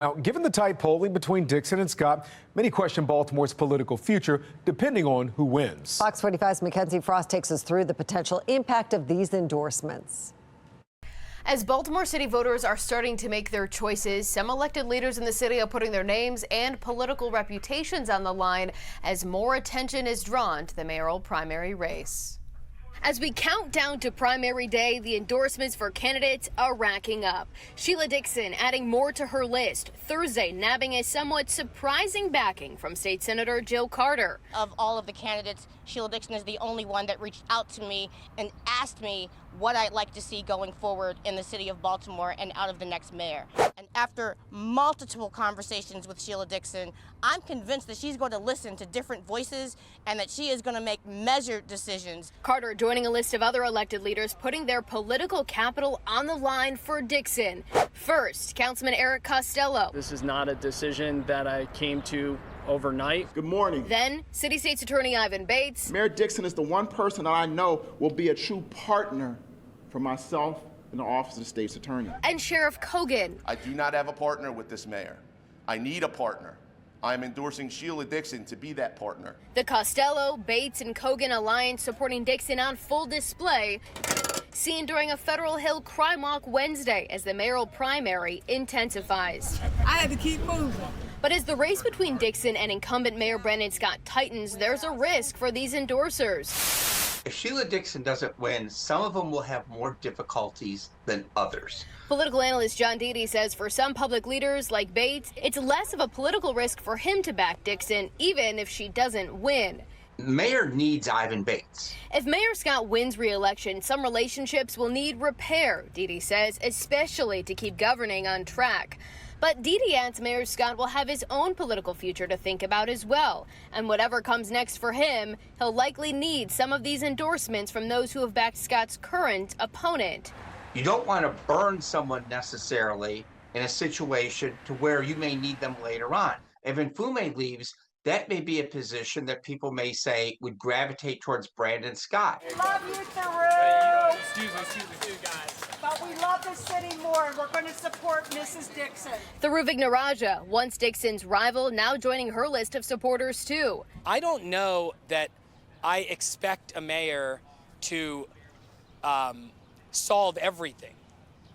Now, given the tight polling between Dixon and Scott, many question Baltimore's political future, depending on who wins. Fox 45's Mackenzie Frost takes us through the potential impact of these endorsements. As Baltimore City voters are starting to make their choices, some elected leaders in the city are putting their names and political reputations on the line as more attention is drawn to the mayoral primary race. As we count down to primary day, the endorsements for candidates are racking up. Sheila Dixon adding more to her list, Thursday nabbing a somewhat surprising backing from State Senator Jill Carter. Of all of the candidates, Sheila Dixon is the only one that reached out to me and asked me what I'd like to see going forward in the city of Baltimore and out of the next mayor. And after multiple conversations with Sheila Dixon, I'm convinced that she's going to listen to different voices and that she is going to make measured decisions. Carter joining a list of other elected leaders putting their political capital on the line for Dixon. First, Councilman Eric Costello. This is not a decision that I came to overnight. Good morning. Then, City State's Attorney Ivan Bates. Mayor Dixon is the one person that I know will be a true partner for myself in the office of the state's attorney. And Sheriff Kogan. I do not have a partner with this mayor. I need a partner. I'm endorsing Sheila Dixon to be that partner. The Costello, Bates, and Kogan alliance supporting Dixon on full display, seen during a Federal Hill crime walk Wednesday as the mayoral primary intensifies. I had to keep moving. But as the race between Dixon and incumbent Mayor Brandon Scott tightens, there's a risk for these endorsers. If Sheila Dixon doesn't win, some of them will have more difficulties than others. Political analyst John Deedy says for some public leaders like Bates, it's less of a political risk for him to back Dixon, even if she doesn't win. The mayor needs Ivan Bates. If Mayor Scott wins re-election, some relationships will need repair, Deedy says, especially to keep governing on track. But Deedy adds Mayor Scott will have his own political future to think about as well. And whatever comes next for him, he'll likely need some of these endorsements from those who have backed Scott's current opponent. You don't want to burn someone necessarily in a situation to where you may need them later on. If Nfume leaves, that may be a position that people may say would gravitate towards Brandon Scott. Love you, Theroux. Excuse me, guys. But we love the city more, and we're going to support Mrs. Dixon. Theroux Vignaraja, once Dixon's rival, now joining her list of supporters too. I don't know that I expect a mayor to solve everything.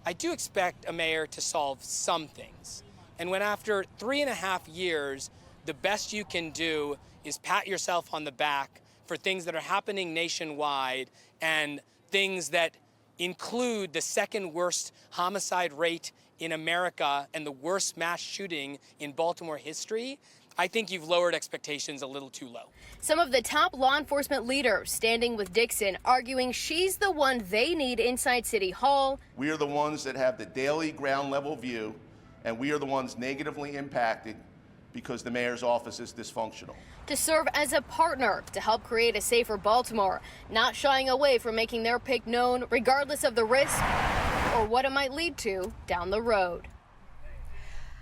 I do expect a mayor to solve some things. And when after 3.5 years, the best you can do is pat yourself on the back for things that are happening nationwide and things that include the second worst homicide rate in America and the worst mass shooting in Baltimore history, I think you've lowered expectations a little too low. Some of the top law enforcement leaders standing with Dixon, arguing she's the one they need inside City Hall. We are the ones that have the daily ground level view, and we are the ones negatively impacted because the mayor's office is dysfunctional. To serve as a partner to help create a safer Baltimore, not shying away from making their pick known regardless of the risk or what it might lead to down the road.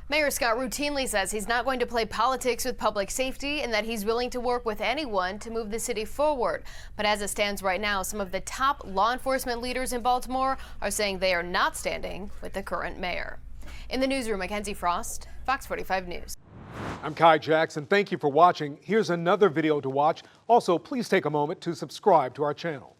Mayor Scott routinely says he's not going to play politics with public safety and that he's willing to work with anyone to move the city forward. But as it stands right now, some of the top law enforcement leaders in Baltimore are saying they are not standing with the current mayor. In the newsroom, Mackenzie Frost, Fox 45 News. I'm Kai Jackson. Thank you for watching. Here's another video to watch. Also, please take a moment to subscribe to our channel.